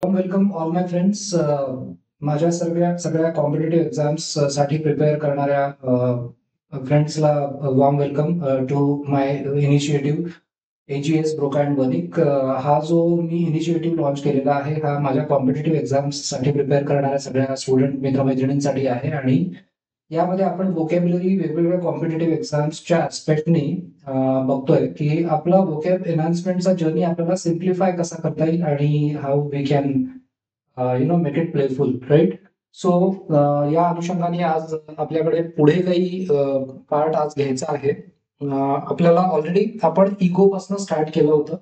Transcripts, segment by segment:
Welcome all माय friends. माझ्या सगळ्या competitive exams साठी प्रिपेअर करणाऱ्या फ्रेंड्सला warm welcome to my initiative AGS ब्रोका अँड बनिक. हा जो मी इनिशिएटिव्ह लॉन्च केलेला आहे हा माझ्या कॉम्पिटिटिव्ह एक्झाम्स साठी प्रिपेअर करणाऱ्या सगळ्या स्टुडंट मित्रमैत्रिणींसाठी आहे आणि यामध्ये आपण व्होकॅब्युलरी वेगवेगळ्या कॉम्पिटिटिव्ह एक्झाम्सच्या ऍस्पेक्टनी बघतोय की आपला व्होकॅब एनहान्समेंटचा जर्नी आपल्याला सिम्प्लिफाय कसा करता येईल आणि how we can make it playful, right? So या अनुषंगाने आज आपल्याकडे पुढे काही पार्ट आज घ्यायचा आहे. आपल्याला ऑलरेडी आपण इगो पासून स्टार्ट केलं होतं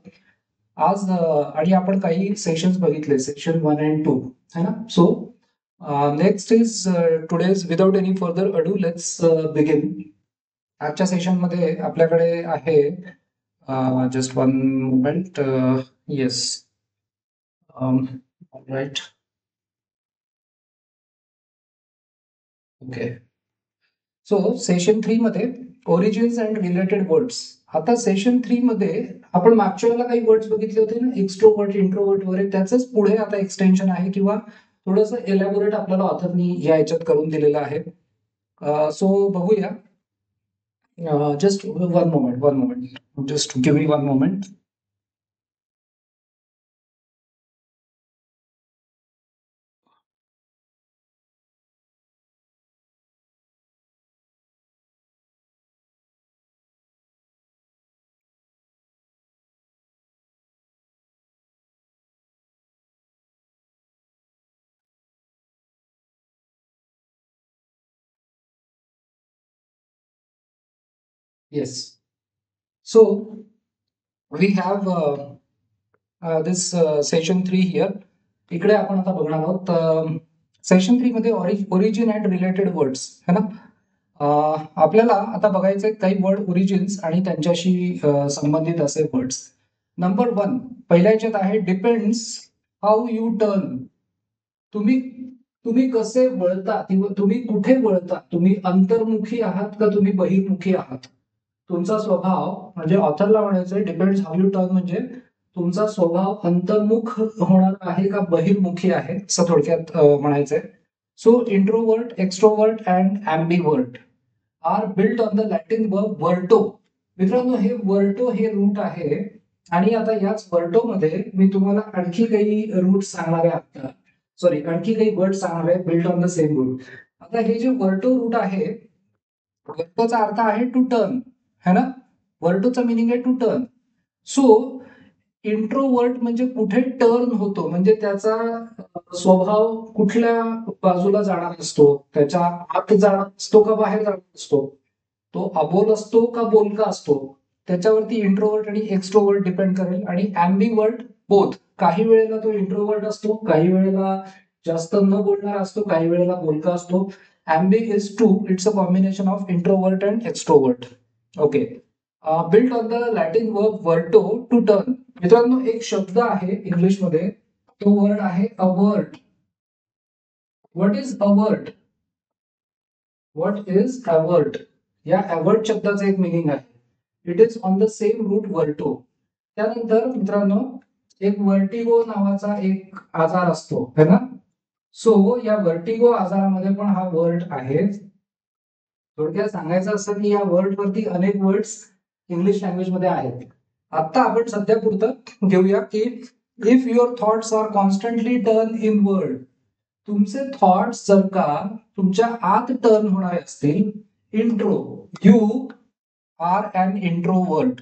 आज आणि आपण काही सेशन्स बघितले, सेक्शन 1 and 2 है ना. So next is today's without any further ado let's begin. आजच्या सेशन मध्ये आपल्याकडे आहे just one moment. Yes, right, okay. So session 3 मध्ये ओरिजिन्स अँड रिलेटेड वर्ड्स. आता सेशन 3 मध्ये आपण मागच्या वेळेला काही वर्ड्स बघितले होते ना, एक्स्ट्रोवर्ट, इंट्रोवर्ट वगैरे, त्याचंच पुढे आता एक्सटेन्शन आहे किंवा थोडंसं एलॅबोरेट आपल्याला ऑथरनी या याच्यात करून दिलेलं आहे. सो बघूया. Just one moment, just give me one moment. Yes. So we have this session 3 here. इकडे आपण आता बघणार आहोत सेशन 3 मध्ये ओरिजिन अँड रिलेटेड वर्ड्स है ना. आपल्याला आता बघायचे काही वर्ड ओरिजिन्स आणि त्यांच्याशी संबंधित असे वर्ड्स. नंबर 1 पहिल्या याच्यात आहे डिपेंड्स हाऊ यू टर्न. तुम्ही तुम्ही कसे वळता किंवा तुम्ही कुठे वळता, तुम्ही अंतर्मुखी आहात का तुम्ही बहिर्मुखी आहात. तुमचा स्वभाव म्हणजे ऑथरला म्हणायचंय डिपेंड्स हाऊ यू टर्न म्हणजे तुमचा स्वभाव अंतर्मुख होणार आहे का बहिर्मुखी आहे, असं थोडक्यात म्हणायचंय. So introvert, extrovert and ambivert are built on the Latin verb verto. मित्रांनो, हे वर्टो हे रूट आहे आणि आता याच वर्टो मध्ये मी तुम्हाला आणखी काही रूट सांगणार आहे. सॉरी, आणखी काही वर्ड सांगणार आहे built on the same root. आता हे जे वर्टो रूट आहे, वर्टोचा अर्थ आहे टू टर्न है ना. वर्टोचा मिनिंग आहे टू टर्न. सो इंट्रोवर्ट म्हणजे कुठे टर्न होतो, म्हणजे त्याचा स्वभाव कुठल्या बाजूला जाणार असतो, त्याच्या आत जाणार असतो का बाहेर जाणार असतो, तो अबोल असतो का बोलका असतो, त्याच्यावरती इंट्रोवर्ट आणि एक्स्ट्रोवर्ट डिपेंड करेल. आणि ॲम्बिवर्ट बोथ. काही वेळेला तो इंट्रोवर्ट असतो, काही वेळेला जास्त न बोलणारा असतो, काही वेळेला बोलका असतो. Ambi is two, it's a combination of introvert and extrovert. Okay. Built on the Latin verb verto to turn. मित्रांनो, एक शब्द आहे इंग्लिशमध्ये, तो वर्ड आहे avert. What is avert? What is avert? या अवर्ट शब्दाचं एक मिनिंग आहे, it is on the same root verto. त्यानंतर मित्रांनो, एक वर्टिगो नावाचा एक आजार असतो है ना. सो या वर्टिगो आजारामध्ये पण हा वर्ड आहे. थोडक्यात सांगायचं असं की या वर्ड वरती अनेक वर्ड्स इंग्लिश लँग्वेज मध्ये आहेत. आता आपण सध्या पुरतं घेऊया की if your thoughts are constantly turn inward. तुमचे थॉट्स जर का तुमच्या आत टर्न होणारे असतील, intro, you are an introvert.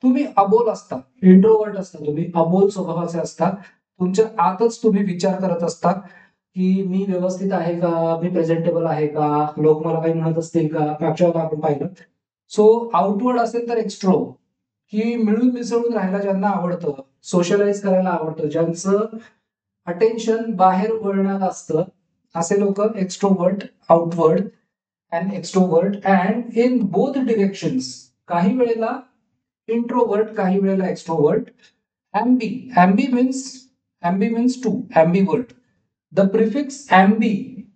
तुम्ही अबोल असता, इंट्रोवर्ट असता, तुम्ही अबोल स्वभावाचे असता. तुमच्या आतच तुम्ही विचार करत असता की मी व्यवस्थित आहे का, मी प्रेझेंटेबल आहे का, लोक मला काही म्हणत असतील का, मागच्या वेळेला आपण पाहिलं. सो आउटवर्ड असेल तर एक्स्ट्रो, की मिळून मिसळून राहायला ज्यांना आवडतं, सोशलाइज करायला आवडतं, ज्यांचं अटेन्शन बाहेर वळणार असतं, असे लोक extrovert, outward and extrovert. And in both directions, काही वेळेला इंट्रोवर्ट, काही वेळेला extrovert. Ambi, ambi means two, ambivert. The prefix ambi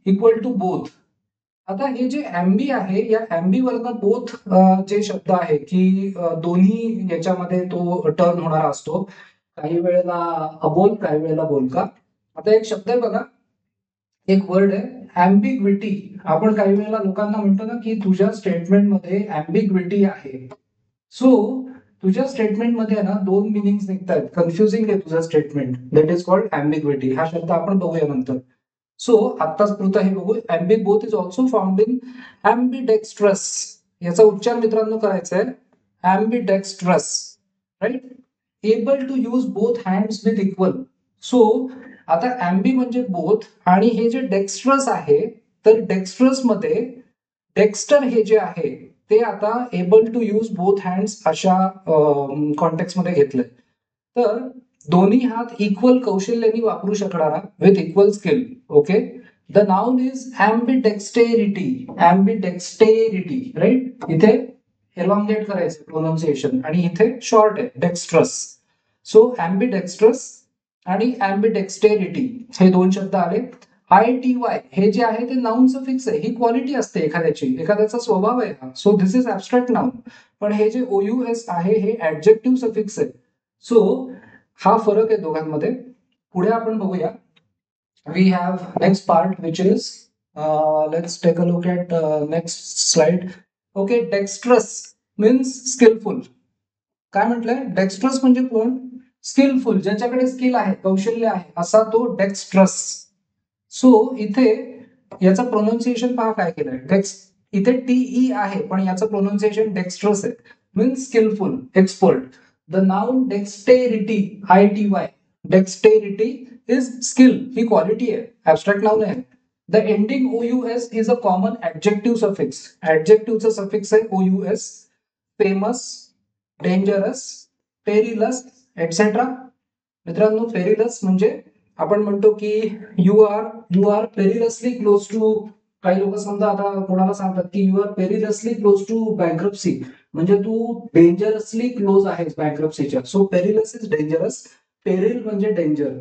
equal to both. आता हे जे ॲम्बी आहे, या ॲम्बी वरनं बोथ जे शब्द आहे की दोन्ही याच्यामध्ये तो टर्न होणारा असतो. काही वेळेला अबोल, काही वेळेला बोलका. आता एक शब्द आहे बघा, एक वर्ड आहे ऍम्बिग्विटी. आपण काही वेळेला लोकांना म्हणतो ना की तुझ्या स्टेटमेंटमध्ये ऍम्बिग्विटी आहे. सो तुझ्या स्टेटमेंटमध्ये आहे ना दोन मिनिंग्स निघतात, कन्फ्युजिंग आहे तुझं स्टेटमेंट, दॅट इज कॉल्ड ऍम्बिग्विटी. हा शब्द आपण बघूया नंतर. सो आत्ताच पुरतं हे बघू. Ambi both is also found in ambidextrous. याचा उच्चार मित्रांनो करायचा आहे ambidextrous, right. Able to use both hands with equal. So आता ऍम्बी म्हणजे बोथ, आणि हे जे डेक्स्ट्रस आहे, तर डेक्स्ट्रस मध्ये डेक्स्टर हे जे आहे ते आता able to use both hands अशा कॉन्टेक्स्ट मध्ये घेतलंय. तर दोन्ही हात इक्वल कौशल्याने वापरू शकणारा, with equal skill. Okay. The noun is ambidexterity. Ambidexterity, right. इथे एलॉंगेट करायचं प्रोनाउन्सिएशन, आणि इथे शॉर्ट आहे डेक्स्ट्रस. सो ऍम्बिडेक्स्ट्रस आणि ऍम्बिडेक्स्टेरिटी हे दोन शब्द आले. ITY हे जे आहे ते नाउन सफिक्स आहे. ही क्वालिटी असते एखाद्याची, एखाद्याचा स्वभाव आहे हा. So this is abstract noun. पण हे जे OUS आहे हे ऍडजेक्टिव्ह सफिक्स आहे. सो हा फरक आहे दोघांमध्ये. पुढे आपण बघूया. We have next part which is let's take a look at next slide. Okay. Dexterous means skilful. काय म्हटलंय? डेक्स्ट्रस म्हणजे कोण? स्किलफुल, ज्याच्याकडे स्किल आहे, कौशल्य आहे, असा तो डेक्स्ट्रस. सो इथे याचं प्रोनाउन्सिएशन पहा काय केलंय. इथे TE आहे पण याचं प्रोनाउन्सिएशन डेक्स्ट्रस आहे, means skillful, expert. The noun dexterity, ITY, dexterity is skill, ही क्वालिटी आहे, ऍबस्ट्रॅक्ट नाउन आहे. The ending OUS is a common adjective suffix. ऍडजेक्टिव्हचं सफिक्स आहे OUS. Famous, dangerous, perilous, etcetera. मित्रांनो, पेरिलस म्हणजे आपण म्हणतो की you are perilously close to. काही लोक समजा आता कोणाला सांगतात की you are perilously close to bankruptcy, म्हणजे तू डेंजरसली क्लोज आहेस बँक्रप्सीच्या. So perilous is dangerous, peril म्हणजे डेंजर.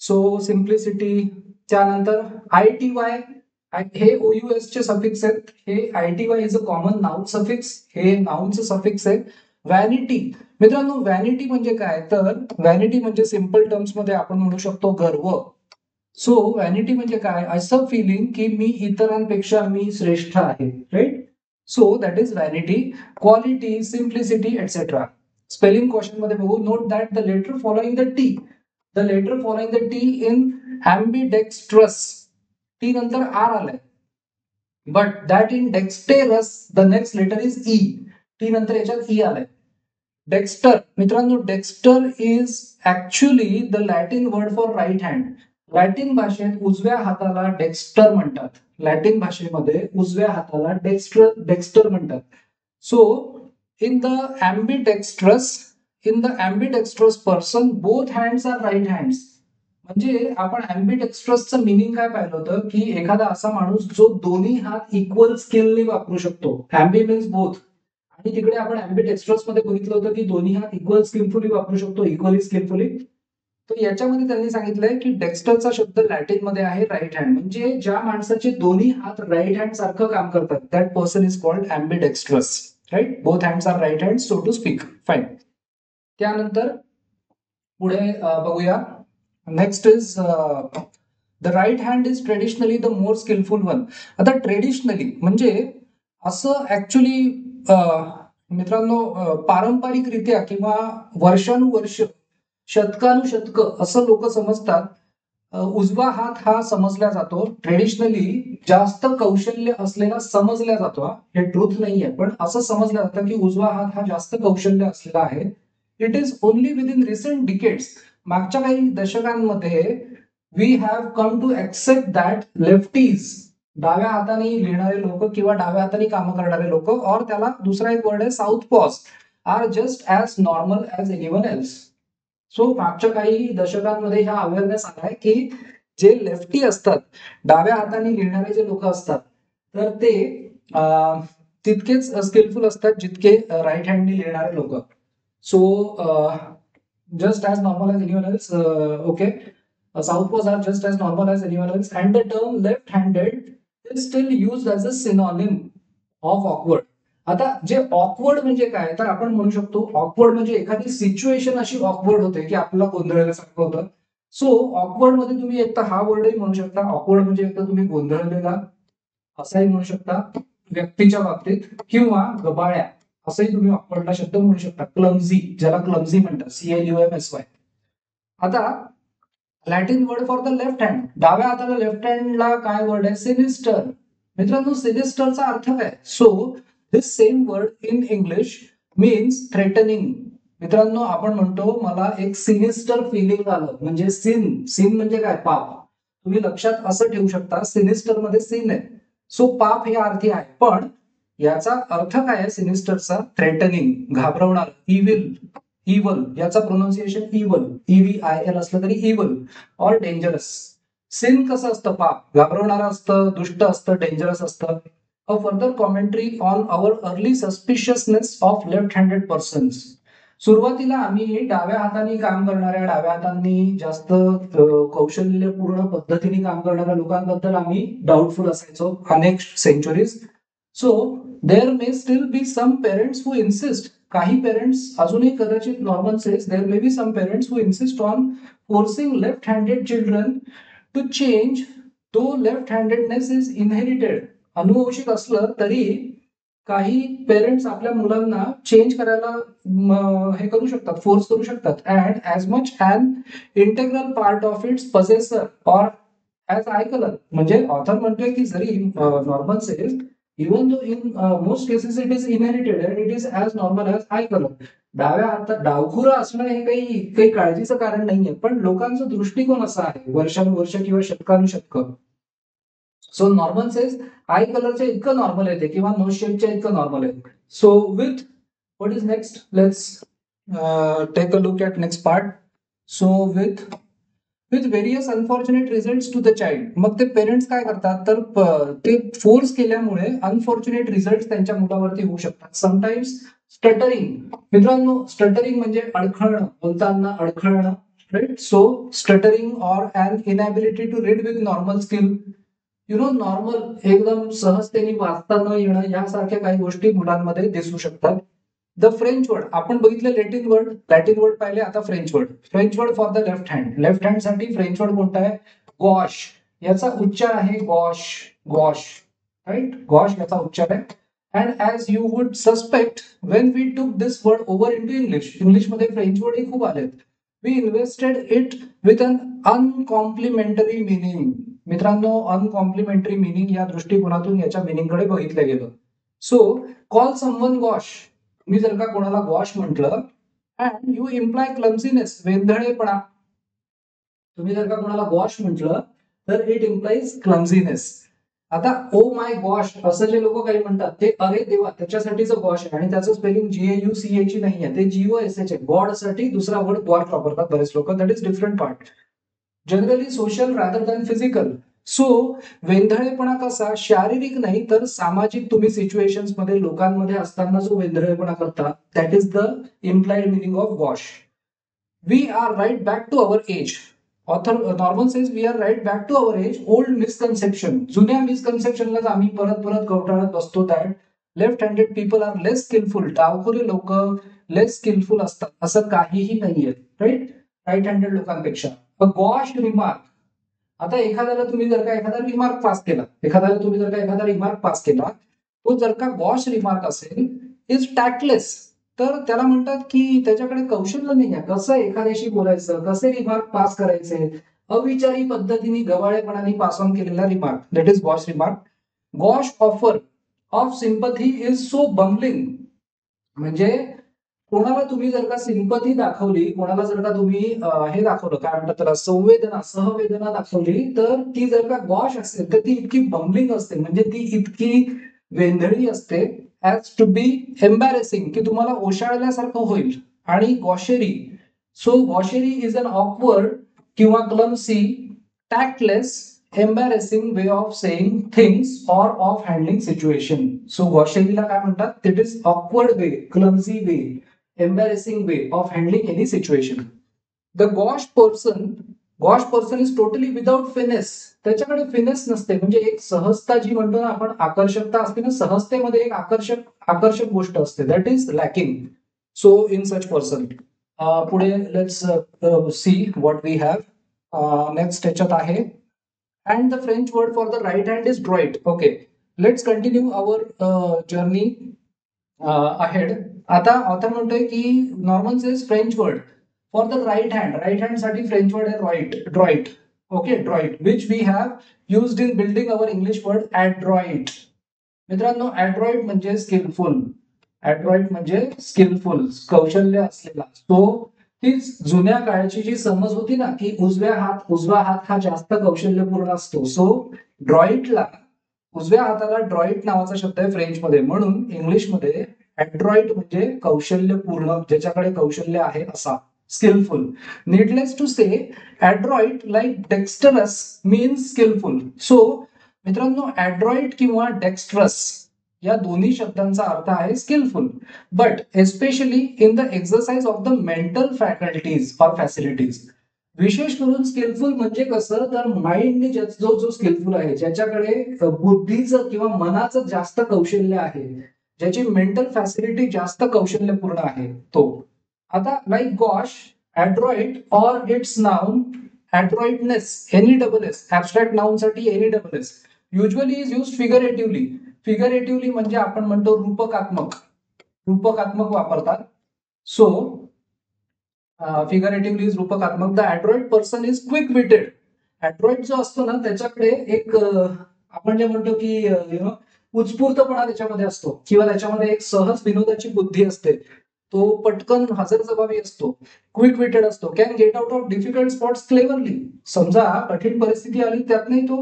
So simplicity. त्यानंतर ITY, हे OUS चे सफिक्स आहेत. हे ITY is a common noun suffix, हे नाउनचं सफिक्स आहे. व्हॅनिटी. मित्रांनो, व्हॅनिटी म्हणजे काय? तर व्हॅनिटी म्हणजे सिंपल टर्म्स मध्ये आपण म्हणू शकतो गर्व. सो व्हॅनिटी म्हणजे काय? असं फिलिंग की मी इतरांपेक्षा मी श्रेष्ठ आहे, right. So that is vanity. Quality, simplicity, etcetera. Spelling question मध्ये बघू. Note that the letter following the T, the letter following the T in ambidextrous, T नंतर R आलाय. But that in dexterous the next letter is E, T नंतर याच्यात E आलाय. Dexter. मित्रांनो, dexter is actually the Latin word for right hand. लॅटिन भाषेत उजव्या हाताला डेक्स्टर म्हणतात. लॅटिन भाषेमध्ये उजव्या हाताला डेक्स्टर म्हणतात. So in the ambidextrous, in the ambidextrous person both hands are right hands. म्हणजे आपण ऍम्बिडेक्स्ट्रसचं मिनिंग काय पाहिलं होतं की एखादा असा माणूस जो दोन्ही हात इक्वल स्किलने वापरू शकतो. ऍम्बी मीन्स बोथ, आणि तिकडे आपण ऍम्बिडेक्स्ट्रस मध्ये बघितलं होतं की दोन्ही हात इक्वल स्किलफुली वापरू शकतो, इक्वली स्किलफुली. तर याच्यामध्ये त्यांनी सांगितलंय की डेक्स्टरचा शब्द लॅटिन मध्ये आहे राईट हँड, म्हणजे ज्या माणसाचे दोन्ही हात राईट हँड सारखं काम करतात, that person is called ambidextrous, right. Both hands are right hand, so to speak. Fine. त्यानंतर पुढे बघूया. Next is the right hand is traditionally the more skillful one. आता ट्रेडिशनली म्हणजे असं ऍक्च्युली मित्रांनो पारंपरिकरित्या किंवा वर्षानुवर्ष, शतकानुशतक असं लोक समजतात. उजवा हात हा समजला जातो ट्रेडिशनली जास्त कौशल्य असलेला समजला जातो. हे ट्रूथ नाहीये, पण असं समजलं जातं की उजवा हात हा जास्त कौशल्य असलेला आहे. It is only within recent decades, मागच्या काही दशकांमध्ये we have come to accept that lefties, डाव्या हाताने लिहिणारे लोक किंवा डाव्या हाताने कामं करणारे लोक, और त्याला दुसरा एक वर्ड आहे southpaws, are just as normal as anyone else. So मागच्या काही दशकांमध्ये हा अवेअरनेस आलाय की जे लेफ्टी असतात, डाव्या हाताने लिहिणारे जे लोक असतात, तर ते तितकेच स्किलफुल असतात जितके राईट हँडने लिहिणारे लोक. So just as normal as anyone else. Okay, southpaws are just as normal as anyone else, and the term left-handed is still used as a synonym of awkward. आता जे ऑकवर्ड म्हणजे काय, तर आपण म्हणू शकतो ऑकवर्ड म्हणजे एखादी सिच्युएशन अशी ऑकवर्ड होते की आपल्याला गोंधळल्यासारखं होतं. सो ऑकवर्ड मध्ये तुम्ही एकदा हा वर्डही म्हणू शकता. ऑकवर्ड म्हणजे एकदा तुम्ही गोंधळलेला असाही म्हणू शकता व्यक्तीच्या बाबतीत, किंवा गबाळ्या असंही तुम्ही ऑकवर्डला शब्द म्हणू शकता. क्लमझी, ज्याला क्लमझी म्हणतात, CLUMSY. आता Latin word for the left hand, डाव्या हाताला लेफ्ट हँडला काय वर्ड आहे? सिनिस्टर. मित्रांनो, सिनिस्टरचा अर्थ काय? So this same word in English means threatening. मित्रांनो, आपण म्हणतो मला एक सिनिस्टर फिलिंग आलं, म्हणजे सिन. सिन म्हणजे काय? पाप. तुम्ही लक्षात असं ठेवू शकता, सिनिस्टर मध्ये सिन आहे, सो पाप हे अर्थी आहे. पण याचा अर्थ काय आहे सिनिस्टरचा? थ्रेटनिंग, घाबरवणार, इव्हिल. इव्हल याचा प्रोनाउन्सिएशन इव्हल, EVIL असलं तरी इव्हल ऑर डेंजरस. सिन कसं असतं? पाप, घाबरवणारं असतं, दुष्ट असतं, डेंजरस असतं. A further commentary on our early suspiciousness of left handed persons. सुरुवातीला आम्ही डाव्या हाताने काम करणाऱ्या, डाव्या हातांनी जास्त कौशल्यपूर्ण पद्धतीने काम करणाऱ्या लोकांबद्दल आम्ही डाऊटफुल असायचो अनेक centuries. So there may still be some parents who insist, काही पेरेंट्स अजूनही कदाचित Norman says there may be some parents who insist on forcing left handed children to change, though left handedness is inherited. अनुवंशिक असलं तरी काही parents आपल्या मुलांना change करायला हे करू शकतात, फोर्स करू शकतात. And as much an integral part of its possessor or as eye colour. म्हणजे ऑथर म्हणतोय की जरी normal says even though in most cases it is inherited and it is as normal as eye colour. डाव्या हातात डावखुरं असणं हे काही काही काळजीचं कारण नाहीये, पण लोकांचा दृष्टिकोन असा आहे वर्षानुवर्ष किंवा शतकानुशतकं. सो नॉर्मल सेज आय कलरच्या इतकं नॉर्मल येते किंवा नो शेपच्या इतकं नॉर्मल आहे. So with what is next, let's take a look at next part. So with various unfortunate result to the child. मग ते पेरेंट्स काय करतात, तर ते फोर्स केल्यामुळे अनफॉर्च्युनेट रिझल्ट त्यांच्या मुलावरती होऊ शकतात. Sometimes stuttering. मित्रांनो, स्टटरिंग म्हणजे अडखळणं, बोलताना अडखळणं, right? So stuttering or an inability to read with normal skill. Normal एकदम सहजतेने वाचता न येणं, यासारख्या काही गोष्टी मुलांमध्ये दिसू शकतात. द फ्रेंच वर्ड आपण बघितलं, लॅटिन वर्ड पाहिले, आता French word. French word for the left hand. Left hand साठी फ्रेंच वर्ड कोणता आहे? गॉश. याचा उच्चार आहे गॉश, गॉश, राईट? गॉश याचा उच्चार आहे. And as you would suspect when we took this word over in to English, इंग्लिशमध्ये फ्रेंच वर्ड खूप आलेत. We invested it with an uncomplimentary meaning. मित्रांनो, अनकॉम्प्लिमेंटरी मिनिंग या दृष्टिकोनातून याच्या मिनिंगकडे बघितलं गेलं. So call someone gauche. तुम्ही जर का कोणाला गॉश म्हटलं, अँड यू इम्प्लाय क्लमझीनेस, वेंधळेपणा. तुम्ही जर का कोणाला गॉश म्हटलं तर इट इम्प्लाइज क्लमझीनेस. आता ओ माय गॉश असं जे लोक काही म्हणतात ते अरे देवा त्याच्यासाठीचं गॉश आहे, आणि त्याचं स्पेलिंग GAUCH नाही आहे, ते GOSH आहे. गॉड साठी दुसरा वर्ड गॉड वापरतात बरेच लोक. That is different part. Generally social rather than physical. So वेंधळेपणा कसा? शारीरिक नाही तर सामाजिक. तुम्ही सिच्युएशन्स मध्ये लोकांमध्ये असताना जो वेंधळेपणा करता, that is the implied meaning of gauche. We are right back to our age. Author Norman says we are right back to our age. Old misconception, जुन्या मिसकन्सेप्शनलाच आम्ही परत परत कवटाळत बसतो. That left handed people are less skillful. डावखुरे लोक less skillful असतात असं काहीही नाहीये, राईट? राईट हँडेड लोकांपेक्षा. Gauche remark. आता एखाद्याला तुम्ही जर का एखादा रिमार्क पास केला, तो जर का गॉश रिमार्क असेल, इज टॅक्टलेस, तर त्याला म्हणतात की त्याच्याकडे कौशल्य नाही आहे, कसं एखाद्याशी बोलायचं, कसे रिमार्क पास करायचे. अविचारी पद्धतीने गवाळेपणाने पास ऑन केलेला remark, that is gosh remark. Gosh offer of sympathy is so bumbling. म्हणजे कोणाला तुम्ही जर का सिंपथी दाखवली, कोणाला जर का तुम्ही हे दाखवलं, काय म्हणतात त्याला, संवेदना, सहवेदना दाखवली, तर ती जर का गॉश असेल तर ती इतकी बम्बलिंग असते, म्हणजे ती इतकी वेंधळी असते, ॲज टू बी एम्बॅरेसिंग, की तुम्हाला ओशाळल्यासारखं होईल. आणि gaucherie. So gaucherie is an awkward किंवा clumsy, tactless, embarrassing way of saying things or of handling situation. So गॉशेरीला काय म्हणतात? It is awkward way, clumsy way, embarrassing way of handling any situation. The gauche person is totally without finesse. त्याच्याकडे finesse नसते, म्हणजे एक सहजता जी म्हणतो ना आपण, आकर्षकता असते ना, सहजतेमध्ये एक आकर्षक गोष्ट असते, that is lacking. So in such person. पुढे let's see what we have. Next त्याच्यात आहे and the French word for the right hand is droit. Okay, let's continue our journey ahead. आता ऑथर म्हणतोय की Norman says French word for the right hand साठी French word आहे droit. Okay, droit which we have used in building our English word adroit. मित्रांनो, adroit म्हणजे skilful. ॲड्रॉइट म्हणजे skilful, कौशल्य असलेला. सो ती जुन्या काळची जी समज होती ना की उजवा हात हा जास्त कौशल्यपूर्ण असतो. सो ड्रॉइटला, उजव्या हाताला ड्रॉइट नावाचा शब्द आहे फ्रेंच मध्ये, म्हणून इंग्लिशमध्ये ॲड्रॉइट म्हणजे कौशल्यपूर्ण, ज्याच्याकडे कौशल्य आहे असा, skillful. Needless to say, adroit like dexterous means skillful. So मित्रांनो, ॲड्रॉइट किंवा डेक्स्ट्रस या दोन्ही शब्दांचा अर्थ आहे skillful, but especially in the exercise of the mental faculties or facilities. विशेष करून स्किलफुल म्हणजे कसं, तर माइंडने जो स्किलफुल आहे, ज्याच्याकडे बुद्धीचं किंवा मनाचं जास्त कौशल्य आहे, ज्याची मेंटल फॅसिलिटी जास्त कौशल्यपूर्ण आहे तो. आता like gauche, adroit or its noun adroitness, any double S, abstract noun साठी any double S, usually is used figuratively. Figuratively म्हणजे आपण म्हणतो रूपकात्मक वापरतात. सो फिगरेटिव्हली इज रूपकात्मक. The adroit person is quick witted. Adroit जो असतो ना, त्याच्याकडे एक आपण जे म्हणतो की उत्स्फूर्तपणा त्याच्यामध्ये असतो, किंवा त्याच्यामध्ये एक सहज विनोदाची बुद्धी असते. तो पटकन हजरजबाबी असतो, क्विक विटेड असतो. Can get out of difficult spots cleverly. समजा कठीण परिस्थिती आली, त्यातनंही तो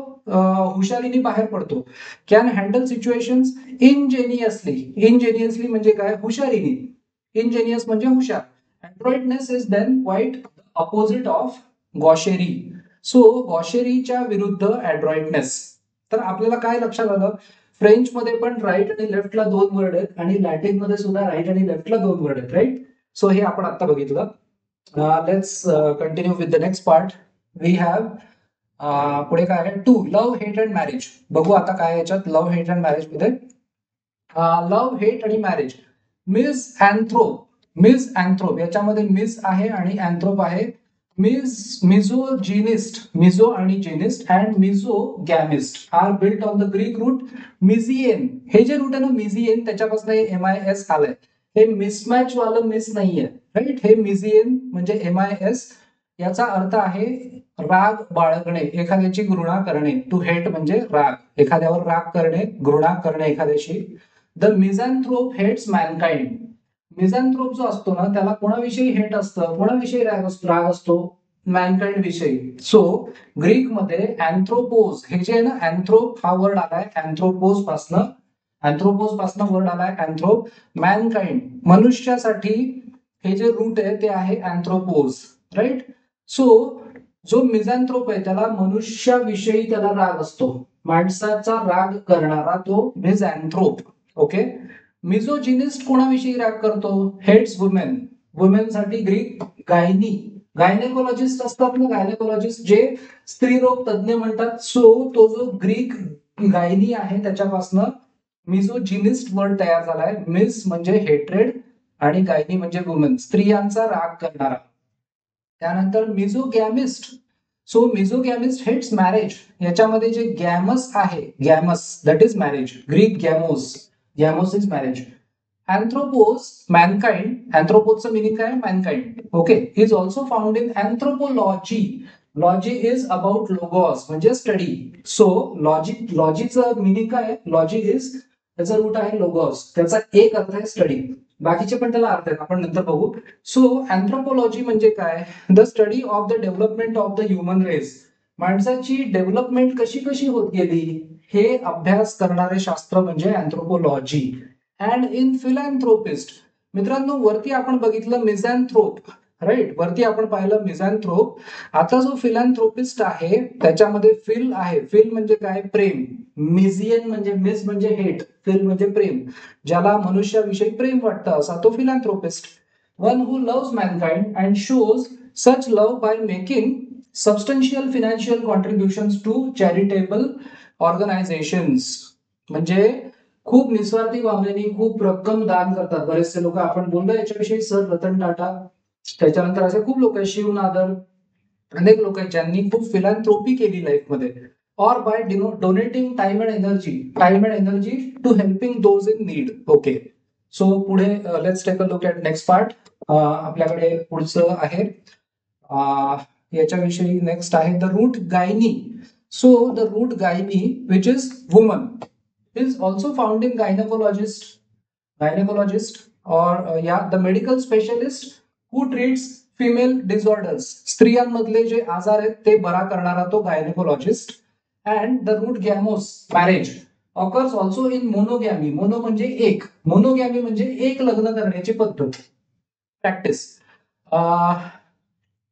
हुशारीने बाहेर पडतो. कॅन हँडल सिच्युएशन्स इंजेनियसली म्हणजे काय, हुशारीने. इंजेनियस म्हणजे हुशार. Adroitness is then quite opposite of gaucherie. So गॉशेरीच्या विरुद्ध ॲड्रॉइडनेस. तर आपल्याला काय लक्षात आलं, फ्रेंच मध्ये पण राईट आणि लेफ्टला दोन वर्ड आहेत, आणि लॅटिन मध्ये सुद्धा राईट आणि लेफ्टला दोन वर्ड आहेत, राईट. सो हे आपण आता बघितलं. Let's continue with the next part. We have पुढे काय आहे, to love hate and marriage. बघू आता काय याच्यात लव्ह हेट अँड मॅरेज मध्ये. लव्ह हेट आणि मॅरेज. मिस अँथ्रोप याच्यामध्ये मिस आहे आणि अँथ्रोप आहे. मिझो आणि gynist and misogamist are built on the Greek root misein. हे जे रूट आहे ना मिझिएन, त्याच्यापासून MIS आलंय. हे मिसमॅच वालं मिस नाहीये, राईट. हे मिझिएन म्हणजे MIS. याचा अर्थ आहे राग बाळगणे, एखाद्याची घृणा करणे. टू हेट म्हणजे राग, एखाद्यावर राग करणे, घृणा करणे एखाद्याशी. The misanthrope hates mankind. Misanthrope जो असतो ना, त्याला कोणाविषयी हेट असतं, कोणाविषयी राग असतो, मॅनकाइंड विषयी. सो ग्रीक मध्ये अँथ्रोपोज, हे जे आहे ना, अँथ्रोप हा वर्ड आलाय अँथ्रोपोज पासनं वर्ड आलाय अँथ्रोप. मॅनकाइंड मनुष्यासाठी हे जे रूट आहे ते आहे अँथ्रोपोज, राईट. सो जो मिझॅन्थ्रोप आहे त्याला मनुष्याविषयी त्याला राग असतो, माणसाचा राग करणारा तो मिझॅन्थ्रोप. ओके. मिझोजिनिस्ट कोणाविषयी राग करतो, हेट्स वुमेन. वुमेन साठी ग्रीक गायनेकोलॉजिस्ट असतात ना, गायनेकोलॉजिस्ट जे स्त्रीरोग तज्ज्ञ म्हणतात. सो तो जो ग्रीक गायनी आहे त्याच्यापासनं मिझोजिनिस्ट वर्ड तयार झालाय. मिस म्हणजे हेट्रेड आणि गायनी म्हणजे वुमेन, स्त्रियांचा राग करणारा. त्यानंतर misogamist. So misogamist hates marriage. याच्यामध्ये जे गॅमस आहे, gamos that is marriage, Greek gamos is marriage. Anthropos mankind. अँथ्रोपोजचं मिनिंग काय, mankind. Okay. Is also found in anthropology. Logy is about logos म्हणजे स्टडी. सो लॉजीचं मिनिंग काय, लॉजी इज, त्याचा रूट आहे लोगॉस, त्याचा एक अर्थ आहे स्टडी, बाकीचे पण त्याला अर्थ आहेत, आपण नंतर बघू. सो अँथ्रोपोलॉजी म्हणजे काय, the study of the development of the human race. माणसाची डेव्हलपमेंट कशी कशी होत गेली हे अभ्यास करणारे शास्त्र म्हणजे अँथ्रोपोलॉजी. And in फिलॅन्थ्रोपिस्ट. मित्रांनो, वरती आपण बघितलं मिझॅन्थ्रोप, राईट. वरती आपण पाहिलं मिझॅन्थ्रोप. आता जो फिलॅन्थ्रोपिस्ट आहे त्याच्यामध्ये फिल आहे. फिल म्हणजे काय, प्रेम. मिझियन म्हणजे मिस म्हणजे हेट, फिल म्हणजे प्रेम. ज्याला मनुष्याविषयी प्रेम वाटतं असा तो philanthropist. One who loves mankind and shows such love by making substantial financial contributions to charitable organisations. म्हणजे खूप निस्वार्थी भावनेने खूप रक्कम दान करतात बरेचसे लोक. आपण बोललो याच्याविषयी, सर रतन टाटा, त्याच्यानंतर असे खूप लोक आहेत, शिव नादर, अनेक लोक आहेत ज्यांनी खूप फिलॅन्थ्रोपी केली लाईफमध्ये, और by donating time and energy to helping those in need. Okay, so पुढे let's take a look at next part. आपल्याकडे पुढचं आहे याच्याविषयी नेक्स्ट आहे the root gyne. So the root gyne which is woman is also found in gynecologist or the medical specialist who treats female disorders. स्त्रियांमधले जे आजार आहेत ते बरा करणारा तो gynaecologist. And the root gamos marriage occurs also in monogamy. Mono म्हणजे एक, मोनोगॅमी म्हणजे एक लग्न करण्याची पद्धत, प्रॅक्टिस.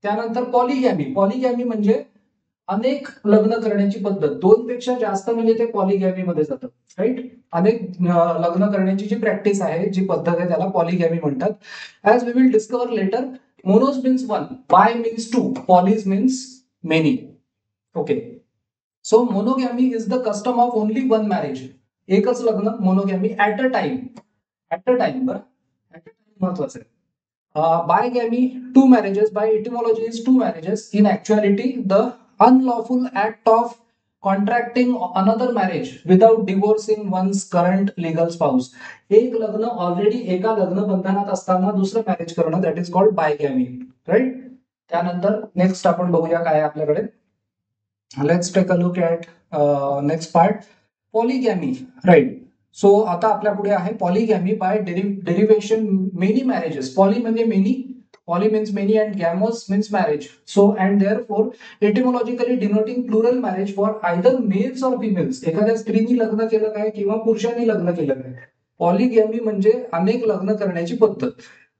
त्यानंतर पॉलिगॅमी. पॉलिगॅमी म्हणजे अनेक लग्न करण्याची पद्धत, दोन पेक्षा जास्त म्हणजे ते पॉलिगॅमी मध्ये जातं, राईट. अनेक लग्न करण्याची जी प्रॅक्टिस आहे, जी पद्धत आहे, त्याला पॉलिगॅमी म्हणतात. As we will discover later, monos means one, bi means two, polys means many. Okay, so monogamy is the custom of only one marriage. एकच लग्न, monogamy, at a time. At a time, बरं, at a time महत्वाचं आहे. Bigamy, two marriages. By etymology is two marriages. In actuality, the unlawful act of contracting another marriage without divorcing one's current legal spouse. एक लग्न already एका लग्न बंधनात असताना दुसरं मॅरेज करणं, that is called bigamy, right. त्यानंतर नेक्स्ट आपण बघूया काय आपल्याकडे. Let's take a look at next part, polygamy, right. So आता आपल्या पुढे आहे polygamy by derivation many marriages. Poly म्हणजे many, poly means many and gamos means marriage. So and therefore etymologically denoting plural marriage for either males or females. एखाद्या स्त्रीनी लग्न केलं काय किंवा पुरुषांनी लग्न केलं काय. पॉलिगॅमी म्हणजे अनेक लग्न करण्याची पद्धत.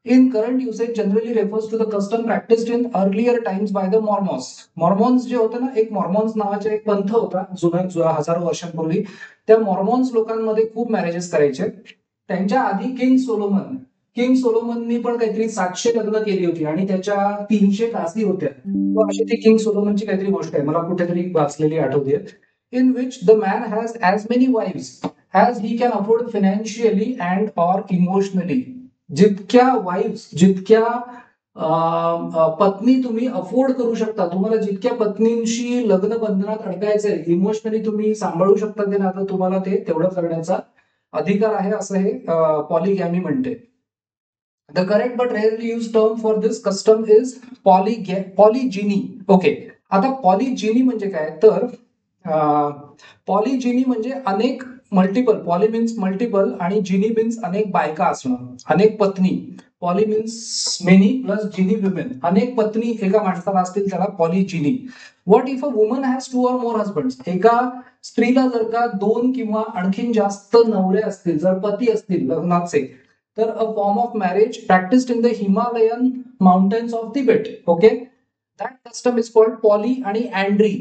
In current usage generally refers to the custom practiced in earlier times by the Mormons. Mormons जे होतं ना, एक मॉर्मॉन्स नावाचा एक पंथ होता जुन्या हजारो वर्षांपूर्वी. त्या मॉर्मॉन्स लोकांमध्ये खूप मॅरेजेस करायचे. त्यांच्या आधी किंग सोलोमननी पण काहीतरी 700 लग्न केली होती आणि त्याच्या 300 दासी होत्या. अशी ती किंग सोलोमनची काहीतरी गोष्ट आहे, मला कुठेतरी वाचलेली आठवते. In which the man has as many wives as he can afford financially and or emotionally. जितक्या वाईफ्स, जितक्या पत्नी तुम्ही अफोर्ड करू शकता, तुम्हाला जितक्या पत्नींशी लग्न बंधनात अडकायचंय, इमोशनली तुम्ही सांभाळू शकता ते नातं, तुम्हाला ते तेवढं करण्याचा अधिकार आहे, असं हे पॉलिगॅमी म्हणते. The correct but rarely use term for this custom is polygyny. Okay, आता पॉलिजिनी म्हणजे काय, तर पॉलिजिनी म्हणजे अनेक, मल्टिपल, पॉली मीन्स मल्टिपल आणि जिनी मीन्स अनेक बायका असणं, अनेक पत्नी. Poly means many plus gyne women. अनेक पत्नी एका माणसाला असतील त्याला polygyny. What if a woman has two or more husbands. एका स्त्रीला जर का दोन किंवा आणखीन जास्त नवरे असतील, जर पती असतील लग्नाचे, तर a form of marriage practised in the Himalayan mountains of Tibet. Okay, that custom is called poly आणि अँड्री.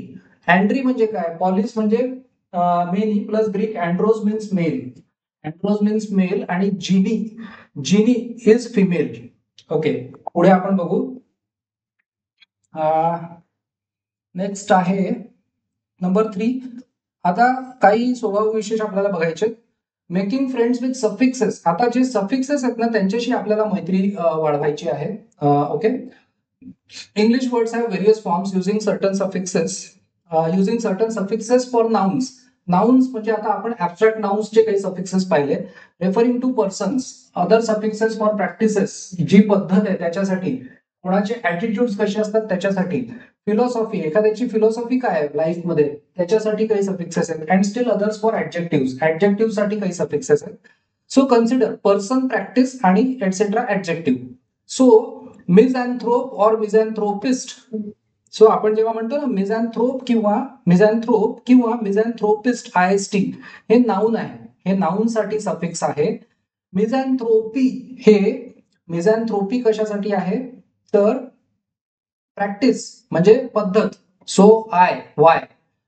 अँड्री म्हणजे काय, पॉलिस म्हणजे many plus Greek andros means male, andros means male आणि जिनी इज फिमेल. ओके, पुढे आपण बघू. Next आहे number 3. आता काही स्वभाव विशेष आपल्याला बघायचे. Making friends with suffixes. आता जे सफिक्सेस आहेत ना, त्यांच्याशी आपल्याला मैत्री वाढवायची आहे. Okay, English words have various forms using certain suffixes. Using certain suffixes for nouns. Nouns म्हणजे आता आपण abstract nouns चे काही suffixes पाहिले. Referring to persons. Other suffixes for practices. जी पद्धत आहे त्याच्यासाठी. कोणाचे ऍटिट्यूड्स कसे असतात त्याच्यासाठी. फिलॉसॉफी, एखाद्याची फिलॉसॉफी काय आहे लाईफ मध्ये त्याच्यासाठी काही सफिक्सेस आहेत. And still others for adjective, adjective साठी काही सफिक्सेस आहेत. सो कन्सिडर पर्सन, प्रॅक्टिस आणि एटसेट्रा ऍडजेक्टिव्ह. सो मिझॅन्थ्रोप और मिझॅन्थ्रोपिस्ट. सो आपण जेव्हा म्हणतो ना मिझॅन्थ्रोप किंवा मिझॅन्थ्रोपिस्ट, IST हे नाऊन आहे, हे नाऊन साठी सफिक्स आहे. मिझॅन्थ्रोपी, हे मिझॅन्थ्रोपी कशासाठी आहे, तर प्रॅक्टिस म्हणजे पद्धत, सो वाय,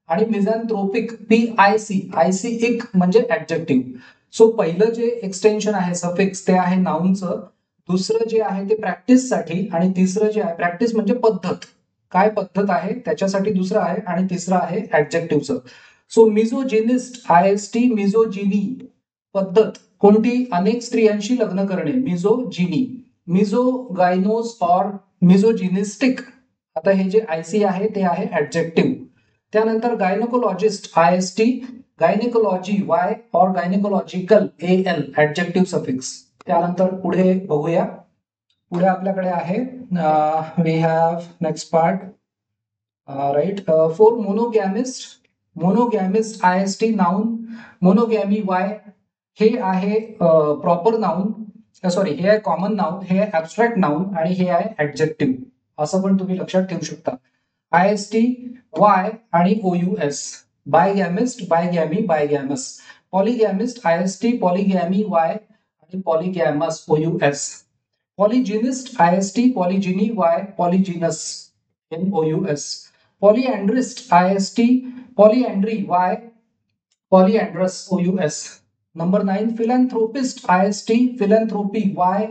आणि मिझॅन्थ्रोपिक PIC म्हणजे ऍडजेक्टिव्ह. सो पहिलं जे एक्सटेन्शन आहे सफिक्स ते आहे नाऊनचं, दुसरं जे आहे ते प्रॅक्टिस साठी, आणि तिसरं जे आहे प्रॅक्टिस म्हणजे पद्धत, काय पद्धत आहे त्याच्यासाठी दुसरं आहे, आणि तिसरं आहे ऍडजेक्टिव्हचं. सो मिझोजिनिस्ट, IST मिझोजिनी, पद्धत कोणती, अनेक स्त्रियांशी लग्न करणे, मिझोजिनी. मिझोगायनोस और मिझोजिनिस्टिक, आता हे जे आयसी आहे ते आहे ऍडजेक्टिव्ह. त्यानंतर gynaecologist IST, gynaecology Y or gynaecological AL adjective suffix. त्यानंतर पुढे बघूया. पुढे आपल्याकडे आहे we have next part right for monogamist IST noun, monogamy Y हे आहे प्रॉपर नाउन, सॉरी हे आहे कॉमन नाउन, हे आहे ऍबस्ट्रॅक्ट नाउन आणि हे आहे ऍडजेक्टिव्ह. असं पण तुम्ही लक्षात ठेवू शकता. IST वाय आणि OUS, bigamist bigamy bigamous, polygamist IST polygamy Y आणि polygamous OUS, polygynist IST polygyny Y polygynous MOUS, polyandrist IST polyandry Y polyandrous OUS. Number 9 philanthropist IST philanthropy Y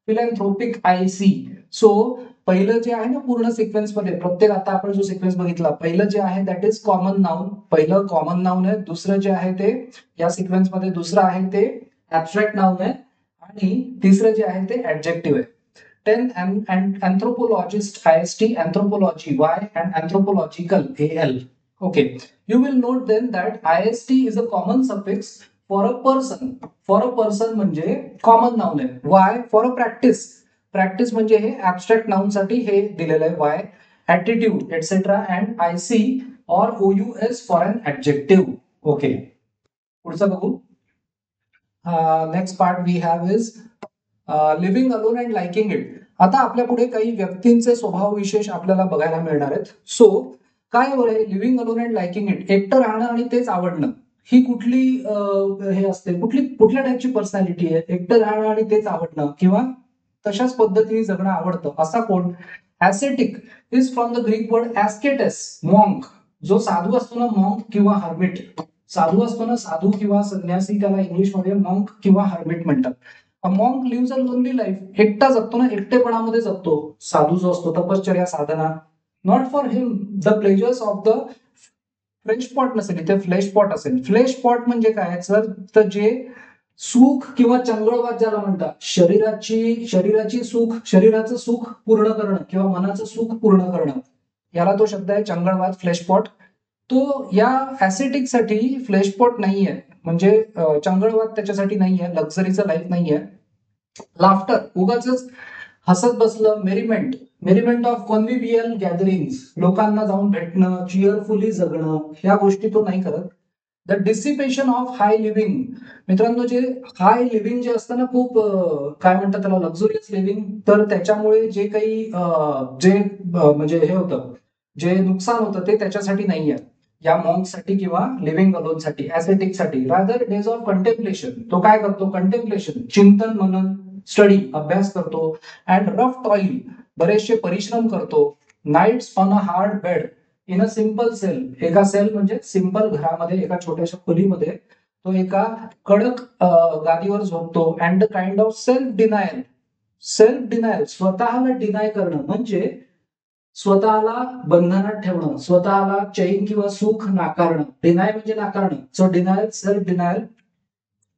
philanthropic IC. So पहिलं जे आहे ना पूर्ण sequence मध्ये प्रत्येक आता आपण जो सिक्वेन्स बघितला पहिलं जे आहे दॅट इज कॉमन नाउन, पहिलं कॉमन नाउन आहे. दुसरं जे आहे ते या सिक्वेन्स मध्ये दुसरं आहे ते ऍबस्ट्रॅक्ट नाउन आहे आणि तिसरं जे आहे ते ऍडजेक्टिव्ह आहे. 10 anthropologist IST anthropology Y and anthropological AL. Okay, you will note then that IST is a common suffix for a person. For a person म्हणजे कॉमन नाउन आहे. Y for a practice, practice म्हणजे हे abstract noun साठी हे दिलेलं आहे Y, attitude etcetera and IC or OUS for an adjective. Okay, पुढचं बघू. Next part we have is living alone and liking it. आता आपल्या पुढे काही व्यक्तींचे स्वभाव विशेष आपल्याला बघायला मिळणार आहेत. सो काय आहे living alone and liking it, एकटं राहणं आणि तेच आवडणं, ही कुठली हे असते, कुठल्या टाईपची पर्सनॅलिटी आहे? एकटं राहणं आणि तेच आवडणं किंवा तशाच पद्धतीने जगणं आवडतं असा कोण? Ascetic is from the Greek word asketes, monk, जो साधू असतो ना मॉन्क किंवा हर्मिट, साधू असतो ना साधू किंवा संन्यासी, त्याला इंग्लिशमध्ये मॉन्क किंवा हर्मिट म्हणतात. Monk lives a lonely life, एकटा जगतो ना, एकटेपणामध्ये जगतो. साधू जो असतो तपश्चर्या साधना. Not for him the pleasures of the flesh pot नसेल, इथे फ्लेश पॉट असेल. फ्लेश पॉट म्हणजे काय सर, तर जे सुख किंवा चंगळवाद ज्याला म्हणतात, शरीराची सुख, शरीराचं सुख पूर्ण करणं किंवा मनाचं सुख पूर्ण करणं, याला तो शब्द आहे चंगळवाद, फ्लेश पॉट. तो या ऍसेटिक साठी फ्लेश पॉट नाहीये, म्हणजे चंगळवाद त्याच्यासाठी नाहीये, लक्झरीचं लाईफ नाहीये. लाफ्टर, उगाच हसत बसलं, मेरिमेंट ऑफ कॉन्व्हिव्हियल गॅदरिंग्स, लोकांना जाऊन भेटणं, चिअरफुली जगणं, ह्या गोष्टी तो नाही करत. The dissipation of high living, मित्रांनो जे हाय लिव्हिंग जे असतं ना, खूप काय म्हणतात त्याला, लक्झुरियस लिव्हिंग, तर त्याच्यामुळे जे काही म्हणजे हे होतं, जे नुकसान होतं ते त्याच्यासाठी नाही आहे, या मॉन्कसाठी किंवा लिव्हिंग अलोन साठी, ऍसेटिक साठी. रादर डेज ऑफ कंटेम्पलेशन, तो काय करतो, कंटेम्पलेशन, चिंतन मनन, स्टडी अभ्यास करतो. अँड रफ टॉईल, बरेचसे परिश्रम करतो. Nights on a hard bed in a simple cell, एका सेल म्हणजे सिंपल घरामध्ये, एका छोट्याशा खोलीमध्ये तो एका कडक गादीवर झोपतो. And the kind of self denial, स्वतःला डिनाय करणं म्हणजे स्वतःला बंधनात ठेवणं, स्वतःला चैन किंवा सुख नाकारणं. डिनाय म्हणजे नाकारणं. सो डिनायल, सेल्फ डिनायल,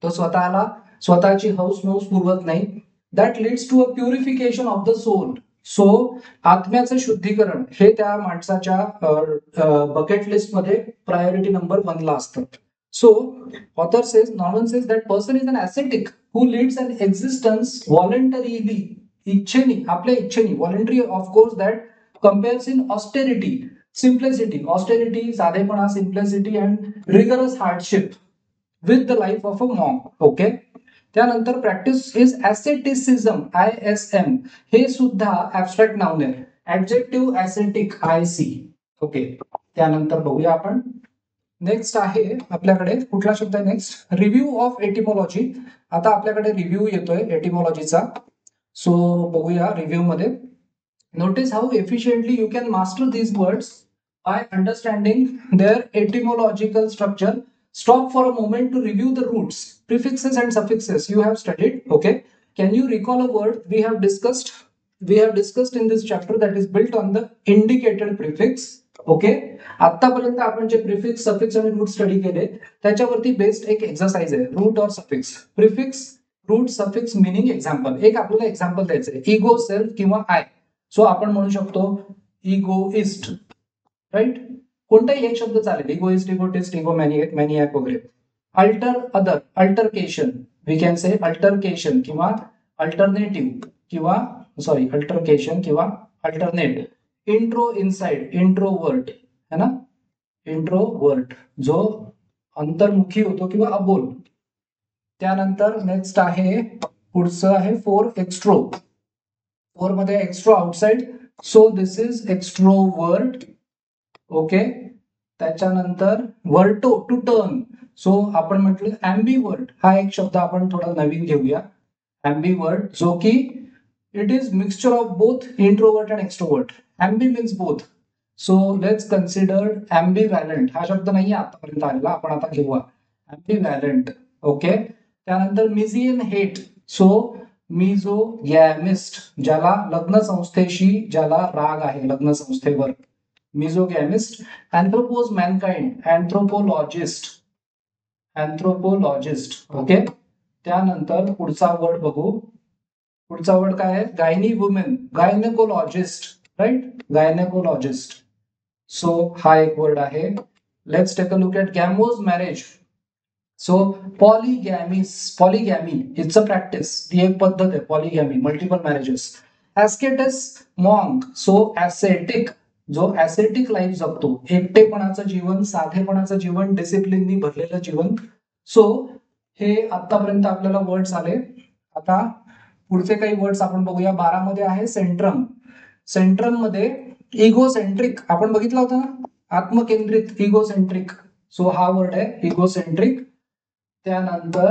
तो स्वतःला स्वतःची हौस मौस पुरवत नाही. That leads to a purification of the soul. So आत्म्याचं शुद्धीकरण हे त्या माणसाच्या बकेट लिस्ट मध्ये प्रायोरिटी नंबर 1 ला असतं. So author says, Norman says that person is an ascetic who leads an existence voluntarily, इच्छेनी, आपल्या इच्छेनी, voluntary of course, that compares in austerity, simplicity, austerity साधेपणा, simplicity and rigorous hardship with the life of a monk. Okay, त्यानंतर practice is asceticism, ISM, हे सुद्धा abstract noun आहे. Adjective ascetic, IC. Okay, त्यानंतर बघूया आपण. नेक्स्ट आहे आपल्याकडे कुठला शब्द आहे नेक्स्ट, रिव्ह्यू ऑफ एटिमॉलॉजी. आता आपल्याकडे रिव्ह्यू येतोय एटिमॉलॉजीचा. सो बघूया रिव्ह्यू मध्ये. Notice how efficiently you can master these words by understanding their etymological structure. Stop for a moment to review the roots, prefixes and suffixes you have studied. Okay, can you recall a word we have discussed? We have discussed in this chapter that is built on the indicated prefix. Okay, आतापर्यंत आपण जे prefix, suffix आणि root study केले त्याच्यावरती based एक exercise आहे, root और suffix. Prefix, root, suffix, meaning, example. एक आपल्याला एक्झाम्पल द्यायचं आहे, इगो, सेल्फ किंवा आय. सो आपण म्हणू शकतो इगोइस्ट, राईट. कोणताही एक शब्द चालेल, इगोइस्ट, इगोटिस्ट, इगो मॅनियॅक वगैरे. Alter other, altercation, we can say altercation किंवा अल्टरनेटिव्ह किंवा सॉरी अल्टरकेशन किंवा अल्टरनेट. इंट्रो इनसाइड, इंट्रोवर्ट है ना, इंट्रोवर्ट जो अंतर्मुखी होतो किंवा अबोल. त्यानंतर नेक्स्ट आहे, पुढचं आहे फोर एक्स्ट्रो. फोर मध्ये extro outside, so this is extrovert. Okay. त्याच्यानंतर वर्टो, टू टर्न. सो आपण म्हटलं ॲम्बिवर्ट, हा एक शब्द आपण थोडा नवीन घेऊया. ॲम्बिवर्ट, जो की it is mixture of both introvert and extrovert. Ambi means both. So let's consider ambivalent, हा शब्द नाही आतापर्यंत आलेला, आपण आता घेऊया ॲम्बिव्हॅलंट. ओके. त्यानंतर मिझियन हेट, सो मिझोगॅमिस्ट, ज्याला लग्न संस्थेशी ज्याला राग आहे, लग्न संस्थेवर, मिझोगॅमिस्ट. अँथ्रोपोज मॅनकाइंड, अँथ्रोपोलॉजिस्ट, अँथ्रोपोलॉजिस्ट. ओके. त्यानंतर पुढचा वर्ड बघू. पुढचा वर्ड काय आहे, gyne women, gynaecologist, right, gynaecologist. So हा एक वर्ड आहे. Let's take a look at gamos marriage. So polygamous, polygamy it's a practice, ती एक पद्धत आहे polygamy, multiple marriages. Asketes monk, so ascetic, जो ॲसेटिक लाईफ जगतो, एकटेपणाचं जीवन, साधेपणाचं जीवन, डिसिप्लिननी भरलेलं जीवन. सो हे आतापर्यंत आपल्याला वर्ड्स आले. आता पुढचे काही वर्ड्स आपण बघूया. 12 मध्ये आहे सेंट्रम. सेंट्रम मध्ये इगोसेंट्रिक, आपण बघितला होता ना, आत्मकेंद्रित, इगोसेंट्रिक. सो हा वर्ड आहे इगोसेंट्रिक. त्यानंतर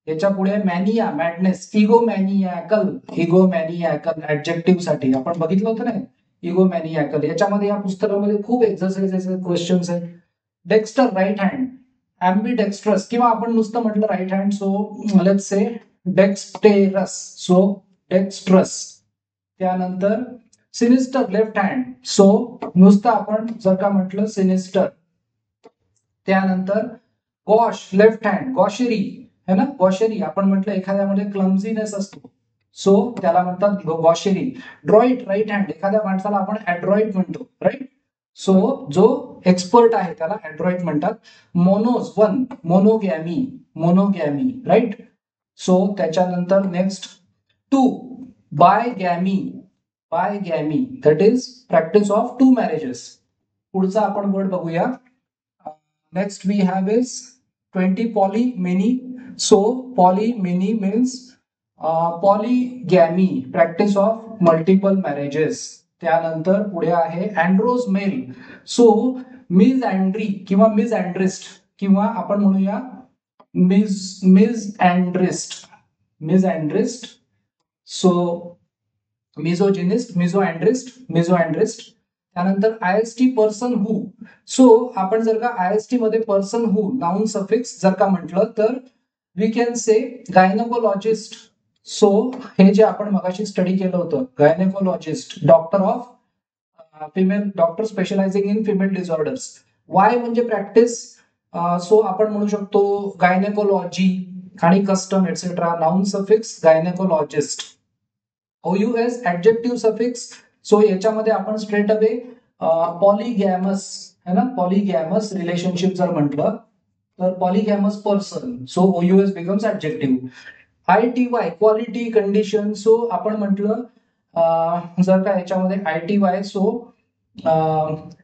याच्या पुढे मॅनिया, मॅडनेस, इगोमॅनियाकल, इगोमॅनियाकल ऍडजेक्टिव्ह साठी आपण बघितलं होतं ना, इगोमॅनियाकल. याच्यामध्ये या पुस्तकामध्ये खूप एक्झरसाइजेस आहेत, क्वेश्चन्स आहेत. Dexter, right hand. ॲम्बिडेक्स्ट्रस किंवा आपण नुसतं म्हटलं right hand, so let's say dexterous, so dextrous. त्यानंतर सिनिस्टर, लेफ्ट हँड, सो नुसतं आपण जर का म्हटलं सिनिस्टर. त्यानंतर गॉश, लेफ्ट हँड, गॉशरी है ना, गॉशरी. आपण म्हटलं एखाद्यामध्ये क्लमझीनेस असतो, सो त्याला म्हणतात गॉशरी. ड्रॉइट, राईट हँड, एखाद्या माणसाला आपण ॲड्रॉइट म्हणतो, राईट. सो जो एक्सपर्ट आहे त्याला ॲड्रॉइट म्हणतात. Monos, one, monogamy, monogamy, right. So त्याच्यानंतर next two, bigamy, bigamy, that is practice of two marriages. पुढचा आपण वर्ड बघूया. Next we have is 20, poly, many. So poly, many means polygamy, practice of multiple marriages. त्यानंतर पुढे आहे andros male. So misandry किंवा misandrist किंवा आपण म्हणूया misandrist, misandrist. So misogynist, misandrist, misandrist. त्यानंतर IST, person who. So आपण जर का आयएसटी मध्ये पर्सन हू, नाउन सफिक्स जर का म्हटलं तर we can say gynaecologist. So हे जे आपण मगाशी स्टडी केलं होतं, gynaecologist, doctor of female, doctor specialising in female disorders. Y म्हणजे प्रॅक्टिस, सो आपण म्हणू शकतो गायनेकोलॉजी आणि custom etcetera, noun suffix gynaecologist. OUS, adjective suffix. So याच्यामध्ये आपण स्ट्रेट अवे पॉलीगॅमस है ना, पॉलीगॅमस रिलेशनशिप जर म्हटलं तर polygamous person, so OUS becomes adjective. ITY, quality, condition. So आपण म्हटलं जर का याच्यामध्ये ITY, सो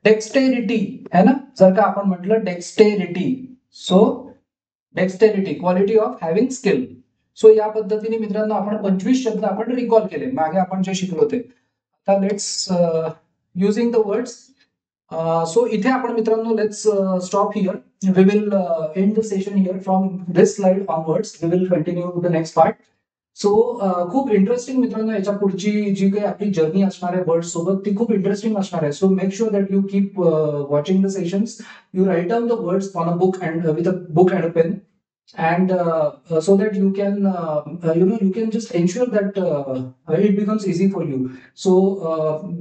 डेक्स्टेरिटी है ना, जर का आपण म्हटलं dexterity, so dexterity, quality of having skill. So या पद्धतीने मित्रांनो आपण 25 शब्द आपण रिकॉल केले मागे आपण जे शिकलो ते. आता let's using the words. So इथे आपण मित्रांनो let's stop here. We will end the session here from this slide onwards. We will continue to the next part. So खूप इंटरेस्टिंग मित्रांनो याच्या पुढची जी काही आपली जर्नी असणार आहे वर्ड्स सोबत ती खूप इंटरेस्टिंग असणार आहे. So make sure that you keep watching the sessions. You write down the words on a book and with a book and a pen. And so that you can you can just ensure that it becomes easy for you. So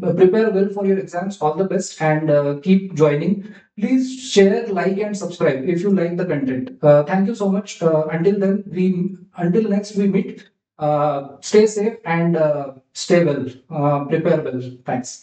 prepare well for your exams. All the best and keep joining. Please share, like and subscribe if you like the content. Thank you so much. Until next we meet. Stay safe and stay well. Prepare well. Thanks.